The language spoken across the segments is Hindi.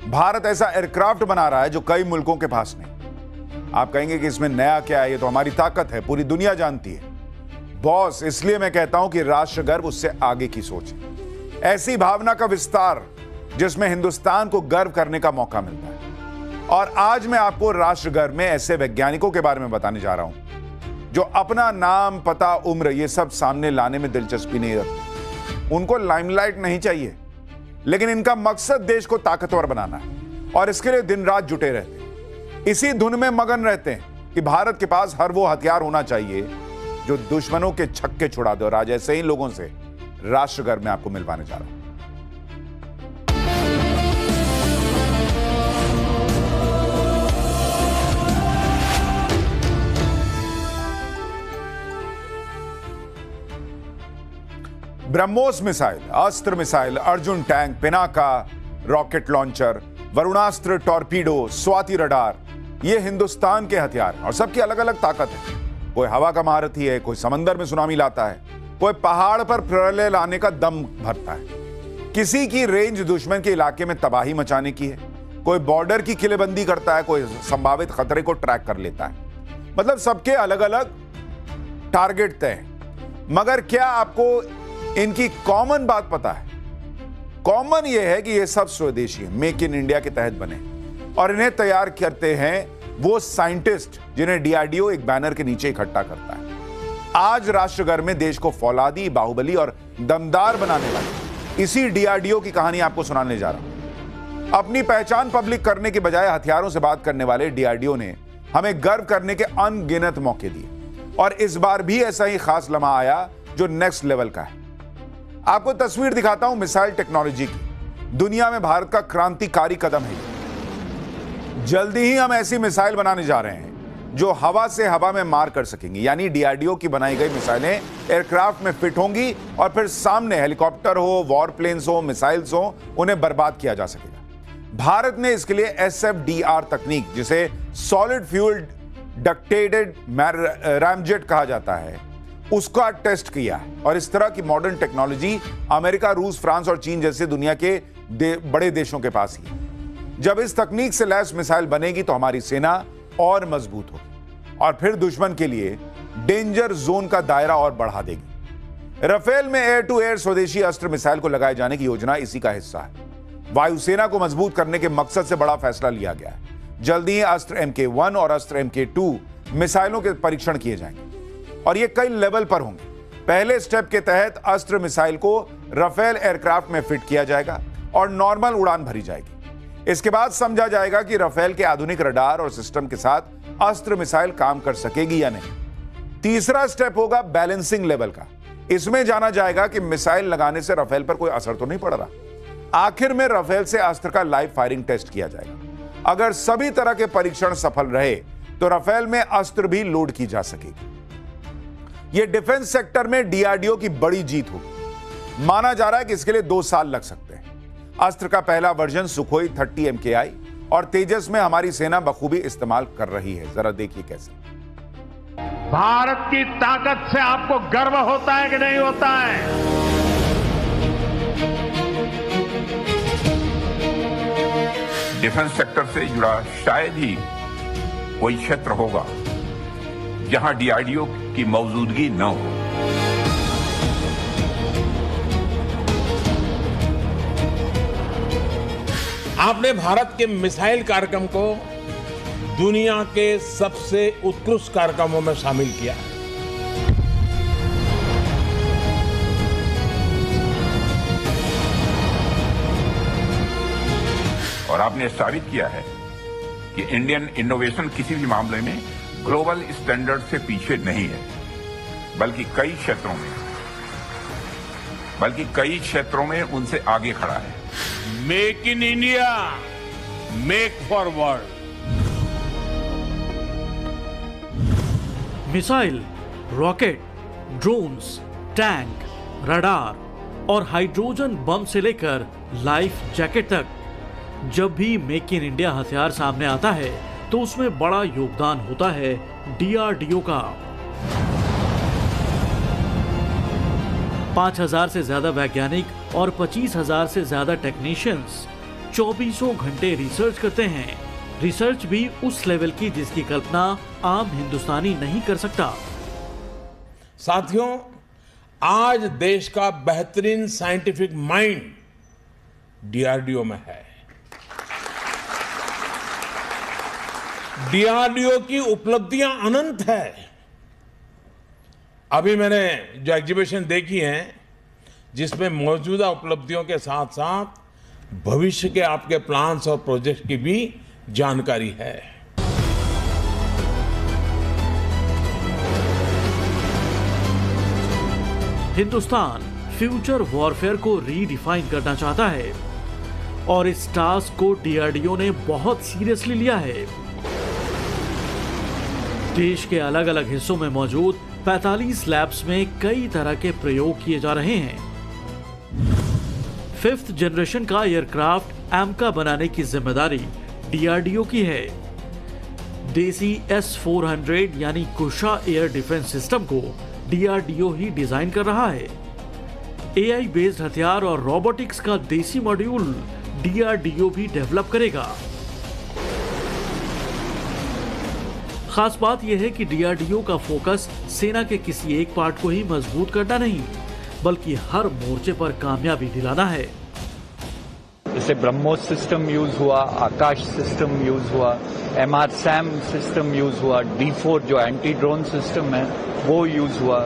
भारत ऐसा एयरक्राफ्ट बना रहा है जो कई मुल्कों के पास नहीं। आप कहेंगे कि इसमें नया क्या है, ये तो हमारी ताकत है, पूरी दुनिया जानती है। बॉस, इसलिए मैं कहता हूं कि राष्ट्र गर्व उससे आगे की सोच है। ऐसी भावना का विस्तार जिसमें हिंदुस्तान को गर्व करने का मौका मिलता है। और आज मैं आपको राष्ट्र गर्व में ऐसे वैज्ञानिकों के बारे में बताने जा रहा हूं जो अपना नाम, पता, उम्र ये सब सामने लाने में दिलचस्पी नहीं रखते। उनको लाइमलाइट नहीं चाहिए, लेकिन इनका मकसद देश को ताकतवर बनाना है और इसके लिए दिन रात जुटे रहते हैं। इसी धुन में मगन रहते हैं कि भारत के पास हर वो हथियार होना चाहिए जो दुश्मनों के छक्के छुड़ा दे। और आज ऐसे ही लोगों से राष्ट्र गर्व में आपको मिलवाने जा रहा हूं। ब्रह्मोस मिसाइल, अस्त्र missile, Arjun tank, Pinaka rocket launcher, Varunastra torpedo, Swati radar, ये हिंदुस्तान के हथियार और सबकी अलग अलग ताकत है। कोई हवा का महारथी है, कोई समंदर में सुनामी लाता है, कोई पहाड़ पर प्रलय लाने का दम भरता है। किसी की रेंज दुश्मन के इलाके में तबाही मचाने की है, कोई बॉर्डर की किलेबंदी करता है, कोई संभावित खतरे को ट्रैक कर लेता है। मतलब सबके अलग अलग टारगेट तय हैं। मगर क्या आपको इनकी कॉमन बात पता है? कॉमन यह है कि ये सब स्वदेशी है, मेक इन इंडिया के तहत बने और इन्हें तैयार करते हैं वो साइंटिस्ट जिन्हें डीआरडीओ एक बैनर के नीचे इकट्ठा करता है। आज राष्ट्र गर्व में देश को फौलादी, बाहुबली और दमदार बनाने वाले इसी डीआरडीओ की कहानी आपको सुनाने जा रहा हूं। अपनी पहचान पब्लिक करने के बजाय हथियारों से बात करने वाले डीआरडीओ ने हमें गर्व करने के अनगिनत मौके दिए और इस बार भी ऐसा ही खास लम्हा आया जो नेक्स्ट लेवल का है। आपको तस्वीर दिखाता हूं मिसाइल टेक्नोलॉजी की। दुनिया में भारत का क्रांतिकारी कदम है। जल्दी ही हम ऐसी मिसाइल बनाने जा रहे हैं जो हवा से हवा में मार कर सकेंगी, यानी डीआरडीओ की बनाई गई मिसाइलें एयरक्राफ्ट में फिट होंगी और फिर सामने हेलीकॉप्टर हो, वॉर प्लेन्स हो, मिसाइल्स हो, उन्हें बर्बाद किया जा सकेगा। भारत ने इसके लिए एसएफडीआर तकनीक, जिसे सॉलिड फ्यूल डक्टेटेड रैमजेट कहा जाता है, उसका टेस्ट किया है। और इस तरह की मॉडर्न टेक्नोलॉजी अमेरिका, रूस, फ्रांस और चीन जैसे दुनिया के बड़े देशों के पास ही है। जब इस तकनीक से लैस मिसाइल बनेगी तो हमारी सेना और मजबूत होगी और फिर दुश्मन के लिए डेंजर जोन का दायरा और बढ़ा देगी। राफेल में एयर टू एयर स्वदेशी अस्त्र मिसाइल को लगाए जाने की योजना इसी का हिस्सा है। वायुसेना को मजबूत करने के मकसद से बड़ा फैसला लिया गया है। जल्दी ही अस्त्र MK1 और अस्त्र MK2 मिसाइलों के परीक्षण किए जाएंगे और ये कई लेवल पर होंगे। पहले स्टेप के तहत अस्त्र मिसाइल को राफेल एयरक्राफ्ट में फिट किया जाएगा और नॉर्मल उड़ान भरी जाएगी। इसके बाद समझा जाएगा कि राफेल के आधुनिक रडार और सिस्टम के साथ अस्त्र मिसाइल काम कर सकेगी या नहीं। तीसरा स्टेप होगा बैलेंसिंग लेवल का। इसमें जाना जाएगा कि मिसाइल लगाने से राफेल पर कोई असर तो नहीं पड़ रहा। आखिर में राफेल से अस्त्र का लाइव फायरिंग टेस्ट किया जाएगा। अगर सभी तरह के परीक्षण सफल रहे तो राफेल में अस्त्र भी लोड की जा सकेगी। यह डिफेंस सेक्टर में डीआरडीओ की बड़ी जीत होगी। माना जा रहा है कि इसके लिए 2 साल लग सकते हैं। अस्त्र का पहला वर्जन सुखोई 30 MKI और तेजस में हमारी सेना बखूबी इस्तेमाल कर रही है। जरा देखिए कैसे। भारत की ताकत से आपको गर्व होता है कि नहीं होता है? डिफेंस सेक्टर से जुड़ा शायद ही कोई क्षेत्र होगा जहां डीआरडीओ की मौजूदगी न हो। आपने भारत के मिसाइल कार्यक्रम को दुनिया के सबसे उत्कृष्ट कार्यक्रमों में शामिल किया है। और आपने साबित किया है कि इंडियन इनोवेशन किसी भी मामले में ग्लोबल स्टैंडर्ड से पीछे नहीं है, बल्कि कई क्षेत्रों में उनसे आगे खड़ा है। Make in India, make for world. Missile, rocket, drones, tank, radar और हाइड्रोजन बम से लेकर लाइफ जैकेट तक, जब भी मेक इन इंडिया हथियार सामने आता है तो उसमें बड़ा योगदान होता है डीआरडीओ का। 5000 से ज्यादा वैज्ञानिक और 25,000 से ज्यादा टेक्नीशियंस 24 घंटे रिसर्च करते हैं। रिसर्च भी उस लेवल की जिसकी कल्पना आम हिंदुस्तानी नहीं कर सकता। साथियों, आज देश का बेहतरीन साइंटिफिक माइंड डीआरडीओ में है। डीआरडीओ की उपलब्धियां अनंत है। अभी मैंने जो एग्जीबिशन देखी है, जिसमें मौजूदा उपलब्धियों के साथ साथ भविष्य के आपके प्लान्स और प्रोजेक्ट की भी जानकारी है। हिंदुस्तान फ्यूचर वॉरफेयर को रीडिफाइन करना चाहता है और इस टास्क को डीआरडीओ ने बहुत सीरियसली लिया है। देश के अलग अलग हिस्सों में मौजूद 45 लैब्स में कई तरह के प्रयोग किए जा रहे हैं। 5th जनरेशन का एयरक्राफ्ट एमका बनाने की जिम्मेदारी डीआरडीओ की है। देसी S-400 यानी कुशा एयर डिफेंस सिस्टम को डीआरडीओ ही डिजाइन कर रहा है। एआई बेस्ड हथियार और रोबोटिक्स का देसी मॉड्यूल डीआरडीओ भी डेवलप करेगा। खास बात यह है कि डीआरडीओ का फोकस सेना के किसी एक पार्ट को ही मजबूत करना नहीं, बल्कि हर मोर्चे पर कामयाबी दिलाना है। जैसे ब्रह्मोस सिस्टम यूज हुआ, आकाश सिस्टम यूज हुआ, MRSAM सिस्टम यूज हुआ, D4 जो एंटी ड्रोन सिस्टम है वो यूज हुआ,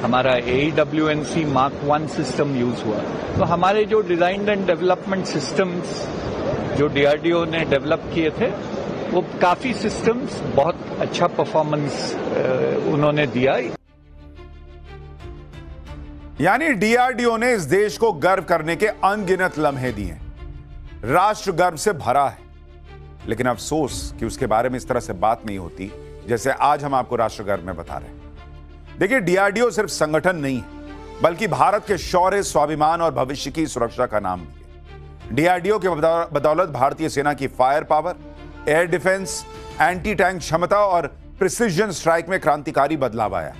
हमारा AWNC Mark 1 सिस्टम यूज हुआ। तो हमारे जो डिजाइन एंड डेवलपमेंट सिस्टम्स जो डीआरडीओ ने डेवलप किए थे, वो काफी सिस्टम्स बहुत अच्छा परफॉर्मेंस उन्होंने दिया। यानी डीआरडीओ ने इस देश को गर्व करने के अनगिनत लम्हे दिए। राष्ट्र गर्व से भरा है, लेकिन अफसोस कि उसके बारे में इस तरह से बात नहीं होती जैसे आज हम आपको राष्ट्र गर्व में बता रहे हैं। देखिए, डीआरडीओ सिर्फ संगठन नहीं है, बल्कि भारत के शौर्य, स्वाभिमान और भविष्य की सुरक्षा का नाम भी है। डीआरडीओ के बदौलत भारतीय सेना की fire power, air defence, anti tank क्षमता और प्रिसिजन स्ट्राइक में क्रांतिकारी बदलाव आया।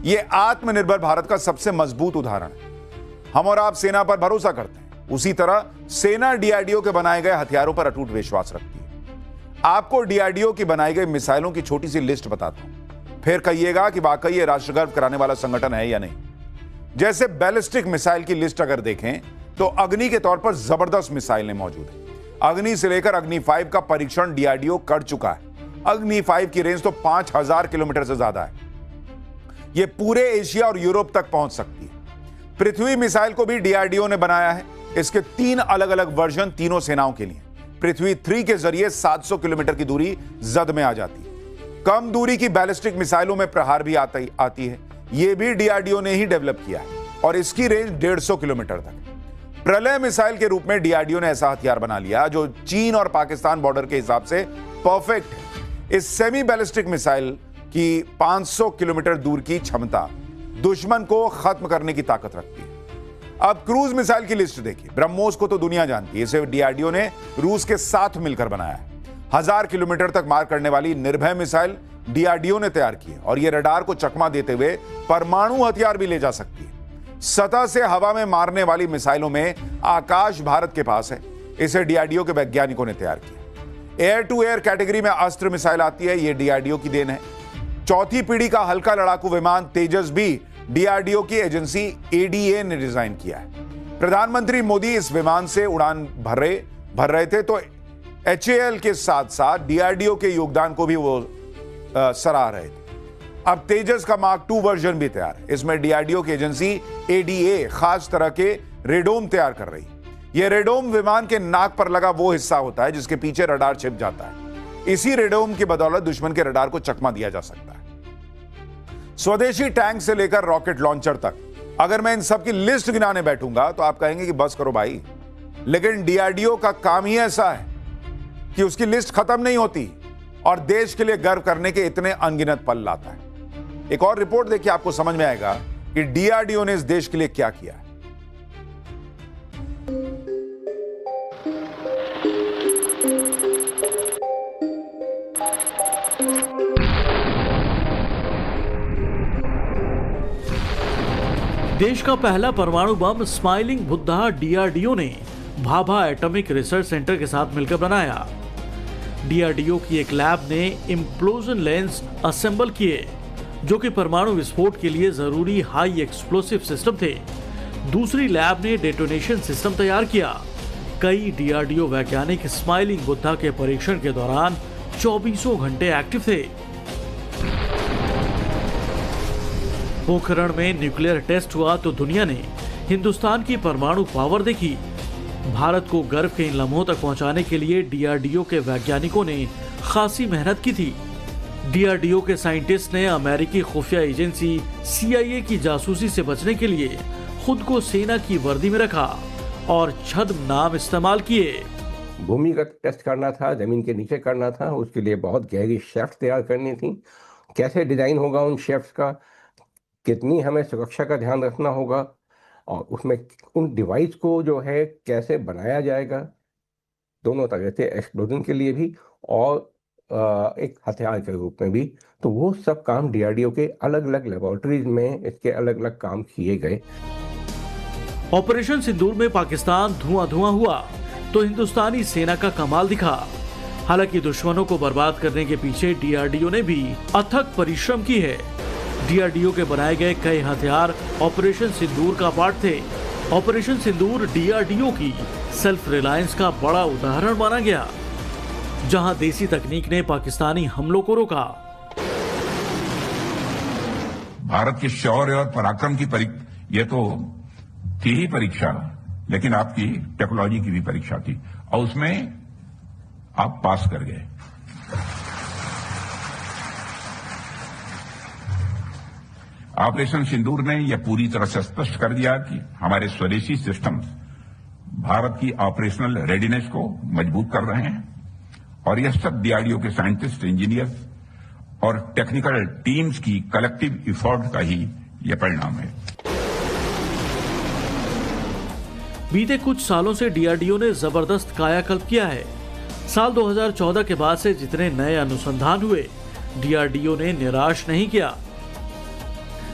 यह आत्मनिर्भर भारत का सबसे मजबूत उदाहरण है। हम और आप सेना पर भरोसा करते हैं, उसी तरह सेना डीआरडीओ के बनाए गए हथियारों पर अटूट विश्वास रखती है। आपको डीआरडीओ की बनाई गई मिसाइलों की छोटी सी लिस्ट बताता हूं, फिर कहिएगा कि वाकई ये राष्ट्रगर्व कराने वाला संगठन है या नहीं। जैसे बैलिस्टिक मिसाइल की लिस्ट अगर देखें तो अग्नि के तौर पर जबरदस्त मिसाइलें मौजूद हैं। अग्नि से लेकर अग्नि 5 का परीक्षण डीआरडीओ कर चुका है। अग्नि 5 की रेंज तो 5000 किलोमीटर से ज्यादा है। यह पूरे एशिया और यूरोप तक पहुंच सकती है। पृथ्वी मिसाइल को भी डीआरडीओ ने बनाया है। इसके 3 अलग अलग वर्जन तीनों सेनाओं के लिए। पृथ्वी 3 के जरिए 700 किलोमीटर की दूरी जद में आ जाती है। कम दूरी की बैलिस्टिक मिसाइलों में प्रहार भी आती है। यह भी डीआरडीओ ने ही डेवलप किया है और इसकी रेंज 150 किलोमीटर तक। प्रलय मिसाइल के रूप में डीआरडीओ ने ऐसा हथियार बना लिया जो चीन और पाकिस्तान बॉर्डर के हिसाब से परफेक्ट है। इस सेमी बैलिस्टिक मिसाइल की 500 किलोमीटर दूर की क्षमता दुश्मन को खत्म करने की ताकत रखती है। अब क्रूज मिसाइल की लिस्ट देखिए। ब्रह्मोस को तो दुनिया जानती है। इसे डीआरडीओ ने रूस के साथ मिलकर बनाया है। 1000 किलोमीटर तक मार करने वाली निर्भय मिसाइल डीआरडीओ ने तैयार की है और यह रडार को चकमा देते हुए परमाणु हथियार भी ले जा सकती है। सतह से हवा में मारने वाली मिसाइलों में आकाश भारत के पास है। इसे डीआरडीओ के वैज्ञानिकों ने तैयार किया। एयर टू एयर कैटेगरी में अस्त्र मिसाइल आती है, यह डीआरडीओ की देन है। चौथी पीढ़ी का हल्का लड़ाकू विमान तेजस भी डीआरडीओ की एजेंसी ADA ने डिजाइन किया है। प्रधानमंत्री मोदी इस विमान से उड़ान भर रहे थे तो HAL के साथ साथ डीआरडीओ के योगदान को भी वो सराह रहे थे। अब तेजस का Mark 2 वर्जन भी तैयार है। इसमें डीआरडीओ की एजेंसी ADA खास तरह के रेडोम तैयार कर रही। यह रेडोम विमान के नाक पर लगा वो हिस्सा होता है जिसके पीछे रडार छिप जाता है। इसी रेडोम की बदौलत दुश्मन के रडार को चकमा दिया जा सकता है। स्वदेशी टैंक से लेकर रॉकेट लॉन्चर तक, अगर मैं इन सब की लिस्ट गिनाने बैठूंगा तो आप कहेंगे कि बस करो भाई। लेकिन डीआरडीओ का काम ही ऐसा है कि उसकी लिस्ट खत्म नहीं होती और देश के लिए गर्व करने के इतने अनगिनत पल लाता है। एक और रिपोर्ट देखिए, आपको समझ में आएगा कि डीआरडीओ ने इस देश के लिए क्या किया है। देश का पहला परमाणु बम स्माइलिंग बुद्धा डीआरडीओ ने भाभा एटॉमिक रिसर्च सेंटर के साथ मिलकर बनाया। डीआरडीओ की एक लैब ने इम्प्लोजन लेंस असेंबल किए, जो कि परमाणु विस्फोट के लिए जरूरी हाई एक्सप्लोसिव सिस्टम थे। दूसरी लैब ने डेटोनेशन सिस्टम तैयार किया। कई डीआरडीओ वैज्ञानिक स्माइलिंग बुद्धा के परीक्षण के दौरान 24 घंटे एक्टिव थे। पोखरण में न्यूक्लियर टेस्ट हुआ तो दुनिया ने हिंदुस्तान की परमाणु पावर देखी। भारत को गर्व के इन लम्हों तक पहुंचाने के लिए डीआरडीओ के वैज्ञानिकों ने खासी मेहनत की थी। डीआरडीओ के साइंटिस्ट ने अमेरिकी खुफिया एजेंसी CIA की जासूसी से बचने के लिए खुद को सेना की वर्दी में रखा और छद्म नाम इस्तेमाल किए। भूमिगत टेस्ट करना था, जमीन के नीचे करना था, उसके लिए बहुत गहरी शेफ्ट तैयार करनी थी। कैसे डिजाइन होगा उन शेफ्ट का, कितनी हमें सुरक्षा का ध्यान रखना होगा, और उसमें उन डिवाइस को जो है कैसे बनाया जाएगा, दोनों तरह से, एक्सप्लोजन के लिए भी और एक हथियार के रूप में भी। तो वो सब काम डीआरडीओ के अलग अलग लेबोरेटरीज में इसके अलग अलग काम किए गए। ऑपरेशन सिंदूर में पाकिस्तान धुआं हुआ तो हिंदुस्तानी सेना का कमाल दिखा। हालांकि दुश्मनों को बर्बाद करने के पीछे डीआरडीओ ने भी अथक परिश्रम की है। डीआरडीओ के बनाए गए कई हथियार ऑपरेशन सिंदूर का पार्ट थे। ऑपरेशन सिंदूर डीआरडीओ की सेल्फ रिलायंस का बड़ा उदाहरण माना गया, जहां देसी तकनीक ने पाकिस्तानी हमलों को रोका। भारत के शौर्य और पराक्रम की ये तो थी ही परीक्षा, लेकिन आपकी टेक्नोलॉजी की भी परीक्षा थी, और उसमें आप पास कर गए। ऑपरेशन सिंदूर ने यह पूरी तरह से स्पष्ट कर दिया कि हमारे स्वदेशी सिस्टम्स भारत की ऑपरेशनल रेडीनेस को मजबूत कर रहे हैं, और यह सब डीआरडीओ के साइंटिस्ट, इंजीनियर्स और टेक्निकल टीम्स की कलेक्टिव एफर्ट का ही यह परिणाम है। बीते कुछ सालों से डीआरडीओ ने जबरदस्त कायाकल्प किया है। साल 2014 के बाद से जितने नए अनुसंधान हुए, डीआरडीओ ने निराश नहीं किया।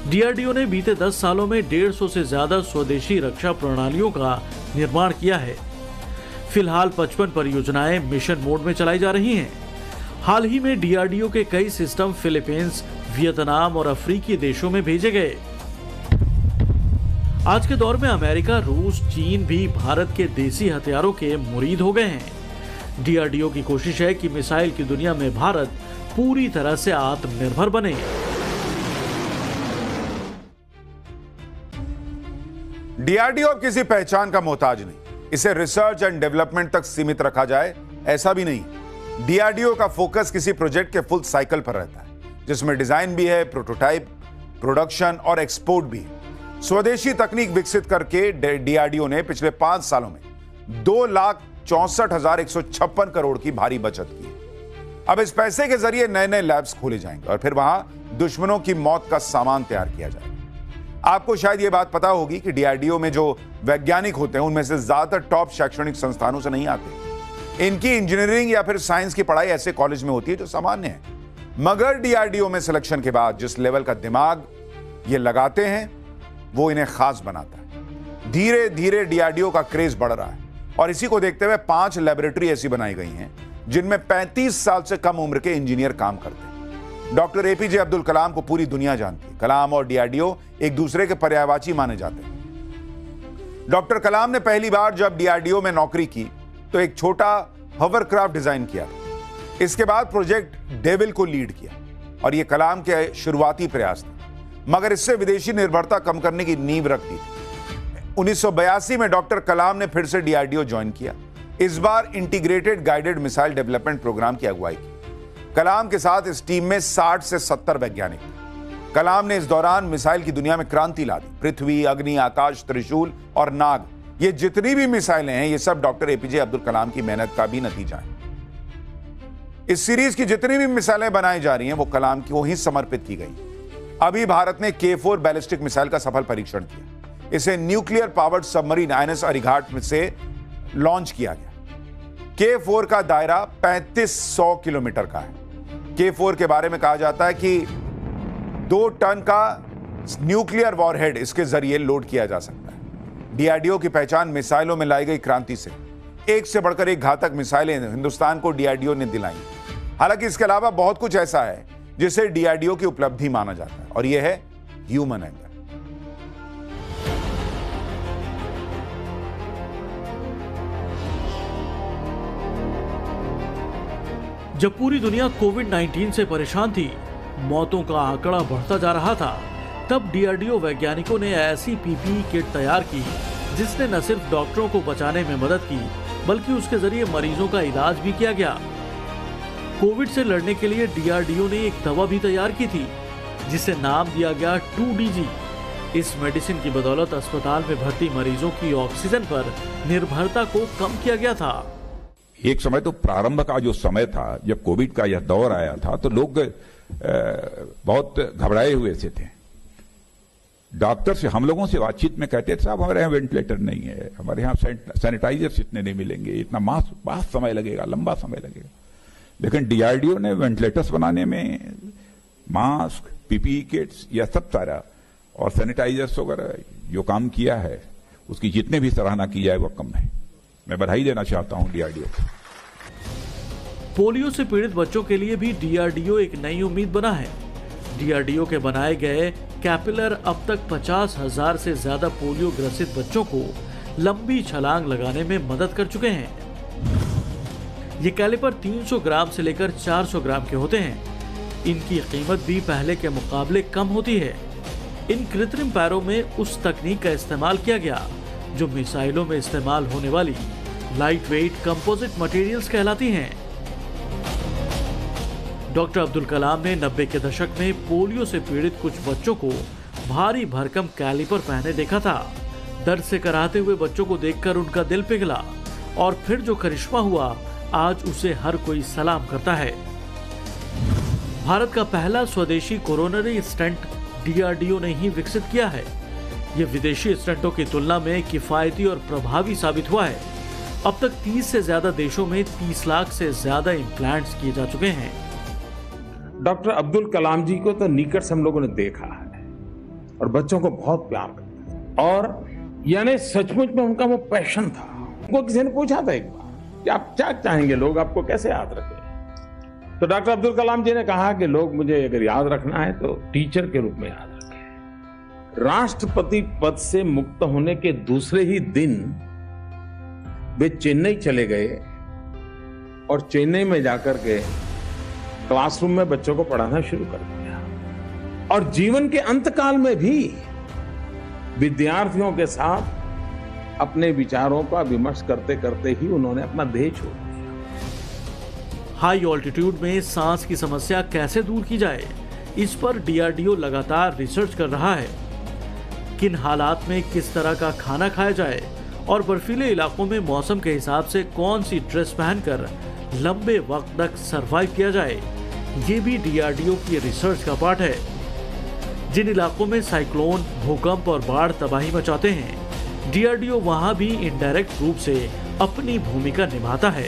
डीआरडीओ ने बीते 10 सालों में 150 से ज्यादा स्वदेशी रक्षा प्रणालियों का निर्माण किया है। फिलहाल 55 परियोजनाएं मिशन मोड में चलाई जा रही हैं। हाल ही में डीआरडीओ के कई सिस्टम फिलीपींस, वियतनाम और अफ्रीकी देशों में भेजे गए। आज के दौर में अमेरिका, रूस, चीन भी भारत के देसी हथियारों के मुरीद हो गए हैं। डीआरडीओ की कोशिश है कि मिसाइल की दुनिया में भारत पूरी तरह से आत्मनिर्भर बने। डीआरडीओ अब किसी पहचान का मोहताज नहीं, इसे रिसर्च एंड डेवलपमेंट तक सीमित रखा जाए ऐसा भी नहीं। डीआरडीओ का फोकस किसी प्रोजेक्ट के फुल साइकिल पर रहता है, जिसमें डिजाइन भी है, प्रोटोटाइप, प्रोडक्शन और एक्सपोर्ट भी है। स्वदेशी तकनीक विकसित करके डीआरडीओ ने पिछले 5 सालों में 2,64,156 करोड़ की भारी बचत की। अब इस पैसे के जरिए नए नए लैब्स खोले जाएंगे और फिर वहां दुश्मनों की मौत का सामान तैयार किया जाएगा। आपको शायद यह बात पता होगी कि डीआरडीओ में जो वैज्ञानिक होते हैं उनमें से ज्यादातर टॉप शैक्षणिक संस्थानों से नहीं आते। इनकी इंजीनियरिंग या फिर साइंस की पढ़ाई ऐसे कॉलेज में होती है जो सामान्य है। मगर डीआरडीओ में सिलेक्शन के बाद जिस लेवल का दिमाग ये लगाते हैं वो इन्हें खास बनाता है। धीरे धीरे डीआरडीओ का क्रेज बढ़ रहा है और इसी को देखते हुए 5 लैबोरेटरी ऐसी बनाई गई हैं जिनमें 35 साल से कम उम्र के इंजीनियर काम करते हैं। डॉक्टर एपीजे अब्दुल कलाम को पूरी दुनिया जानती है। कलाम और डीआरडीओ एक दूसरे के पर्यायवाची माने जाते हैं। डॉक्टर कलाम ने पहली बार जब डीआरडीओ में नौकरी की तो एक छोटा हॉवरक्राफ्ट डिजाइन किया था। इसके बाद प्रोजेक्ट डेविल को लीड किया और यह कलाम के शुरुआती प्रयास थे, मगर इससे विदेशी निर्भरता कम करने की नींव रख दी। 1982 में डॉक्टर कलाम ने फिर से डीआरडीओ ज्वाइन किया, इस बार integrated guided missile development programme की अगुवाई की। कलाम के साथ इस टीम में 60 से 70 वैज्ञानिक थे। कलाम ने इस दौरान मिसाइल की दुनिया में क्रांति ला दी। पृथ्वी, अग्नि, आकाश, त्रिशूल और नाग, ये जितनी भी मिसाइलें हैं ये सब डॉक्टर एपीजे अब्दुल कलाम की मेहनत का भी नतीजा है। इस सीरीज की जितनी भी मिसाइलें बनाई जा रही हैं वो कलाम को ही समर्पित की गई। अभी भारत ने K4 बैलिस्टिक मिसाइल का सफल परीक्षण किया। इसे nuclear powered submarine INS Arighaat में से लॉन्च किया गया। K4 का दायरा 3500 किलोमीटर का है। K4 के बारे में कहा जाता है कि 2 टन का न्यूक्लियर वॉरहेड इसके जरिए लोड किया जा सकता है। डीआरडीओ की पहचान मिसाइलों में लाई गई क्रांति से। एक से बढ़कर एक घातक मिसाइलें हिंदुस्तान को डीआरडीओ ने दिलाई। हालांकि इसके अलावा बहुत कुछ ऐसा है जिसे डीआरडीओ की उपलब्धि माना जाता है, और यह है ह्यूमन एंगल। जब पूरी दुनिया कोविड-19 से परेशान थी, मौतों का आंकड़ा बढ़ता जा रहा था, तब डीआरडीओ वैज्ञानिकों ने ऐसी पीपीई किट तैयार की जिसने न सिर्फ डॉक्टरों को बचाने में मदद की, बल्कि उसके जरिए मरीजों का इलाज भी किया गया। कोविड से लड़ने के लिए डीआरडीओ ने एक दवा भी तैयार की थी जिसे नाम दिया गया 2DG। इस मेडिसिन की बदौलत अस्पताल में भर्ती मरीजों की ऑक्सीजन पर निर्भरता को कम किया गया था। एक समय तो प्रारंभ का जो समय था, जब कोविड का यह दौर आया था, तो लोग बहुत घबराए हुए से थे। डॉक्टर से, हम लोगों से बातचीत में कहते थे, साहब हमारे यहाँ वेंटिलेटर नहीं है, हमारे यहाँ सैनिटाइजर्स इतने नहीं मिलेंगे, इतना मास्क बहुत समय लगेगा, लंबा समय लगेगा। लेकिन डीआरडीओ ने वेंटिलेटर्स बनाने में मास्क, पीपीई किट्स, यह सब सारा और सैनिटाइजर्स वगैरह जो काम किया है, उसकी जितने भी सराहना की जाए वो कम है। मैं बधाई देना चाहता हूं डीआरडीओ को। पोलियो से पीड़ित बच्चों के लिए भी डीआरडीओ एक नई उम्मीद बना है। डीआरडीओ के बनाए गए कैपिलर अब तक 50,000 से ज्यादा पोलियो ग्रसित बच्चों को लंबी छलांग लगाने में मदद कर चुके हैं। ये कैलिपर 300 ग्राम से लेकर 400 ग्राम के होते हैं। इनकी कीमत भी पहले के मुकाबले कम होती है। इन कृत्रिम पैरों में उस तकनीक का इस्तेमाल किया गया जो मिसाइलों में इस्तेमाल होने वाली लाइट वेट कंपोजिट मटेरियल्स कहलाती हैं। डॉक्टर अब्दुल कलाम ने 90 के दशक में पोलियो से पीड़ित कुछ बच्चों को भारी भरकम कैलिपर पहने देखा था। दर्द से कराहते हुए बच्चों को देखकर उनका दिल पिघला, और फिर जो करिश्मा हुआ, आज उसे हर कोई सलाम करता है। भारत का पहला स्वदेशी कोरोनरी स्टेंट डीआरडीओ ने ही विकसित किया है। ये विदेशी स्टेंटों की तुलना में किफायती और प्रभावी साबित हुआ है। अब तक 30 से ज्यादा देशों में 30 लाख से ज्यादा इम्प्लांट्स किए जा चुके हैं। डॉक्टर अब्दुल कलाम जी को तो निकट से हम लोगों ने देखा है और बच्चों को बहुत प्यार करते हैं, और यानी सचमुच में उनका वो पैशन था। उनको किसी ने पूछा था एक बार कि आप क्या चाहेंगे, लोग आपको कैसे याद रखें? तो डॉक्टर अब्दुल कलाम जी ने कहा कि लोग मुझे अगर याद रखना है तो टीचर के रूप में याद रखें। राष्ट्रपति पद से मुक्त होने के दूसरे ही दिन वे चेन्नई चले गए और चेन्नई में जाकर के क्लासरूम में बच्चों को पढ़ाना शुरू कर दिया, और जीवन के अंतकाल में भी विद्यार्थियों के साथ अपने विचारों का विमर्श करते करते ही उन्होंने अपना देह छोड़ दिया। हाई ऑल्टीट्यूड में सांस की समस्या कैसे दूर की जाए, इस पर डीआरडीओ लगातार रिसर्च कर रहा है। किन हालात में किस तरह का खाना खाया जाए, और बर्फीले इलाकों में मौसम के हिसाब से कौन सी ड्रेस पहनकर लंबे वक्त तक सरवाइव किया जाए, ये भी डीआरडीओ की रिसर्च का पार्ट है। जिन इलाकों में साइक्लोन, भूकंप और बाढ़ तबाही मचाते हैं, डीआरडीओ वहां भी इनडायरेक्ट रूप से अपनी भूमिका निभाता है।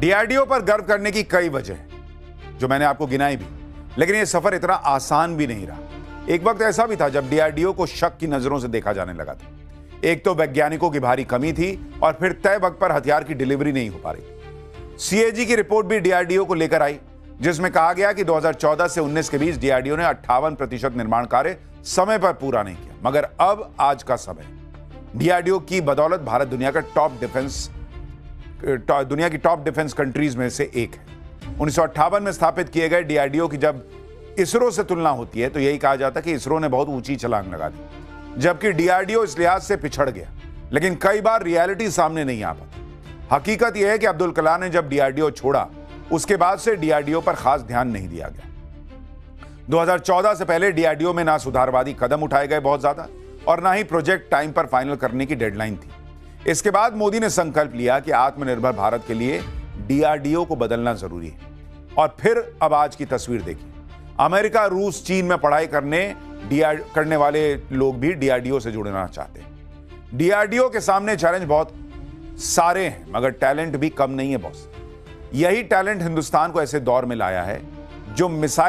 डीआरडीओ पर गर्व करने की कई वजह जो मैंने आपको गिनाई भी, लेकिन यह सफर इतना आसान भी नहीं रहा। एक वक्त ऐसा भी था जब डीआरडीओ को शक की नजरों से देखा जाने लगा था। एक तो वैज्ञानिकों की भारी कमी थी, और फिर तय वक्त पर हथियार की डिलीवरी नहीं हो पा रही। सीएजी की रिपोर्ट भी डीआरडीओ को लेकर आई, जिसमें कहा गया कि 2014 से 19 के बीच डीआरडीओ ने 58% निर्माण कार्य समय पर पूरा नहीं किया। मगर अब आज का समय, डीआरडीओ की बदौलत भारत दुनिया की टॉप डिफेंस कंट्रीज में से एक है। 1958 में स्थापित किए गए डीआरडीओ की जब इसरो से तुलना होती है तो यही कहा जाता है कि इसरो ने बहुत ऊंची छलांग लगा दी, जबकि डीआरडीओ इस लिहाज से पिछड़ गया। लेकिन कई बार रियलिटी सामने नहीं आ पाती। हकीकत यह है कि अब्दुल कलाम ने जब डीआरडीओ छोड़ा, उसके बाद से डीआरडीओ पर खास ध्यान नहीं दिया गया। 2014 से पहले डीआरडीओ में ना सुधारवादी कदम उठाए गए बहुत ज्यादा, और ना ही प्रोजेक्ट टाइम पर फाइनल करने की डेडलाइन थी। इसके बाद मोदी ने संकल्प लिया कि आत्मनिर्भर भारत के लिए डीआरडीओ को बदलना जरूरी है। और फिर अब आज की तस्वीर देखिए, अमेरिका, रूस, चीन में पढ़ाई करने वाले लोग भी डीआरडीओ से जुड़ना चाहते हैं। डीआरडीओ के सामने चैलेंज बहुत सारे हैं, मगर टैलेंट भी कम नहीं है बॉस। यही टैलेंट हिंदुस्तान को ऐसे दौर में लाया है जो मिसाइल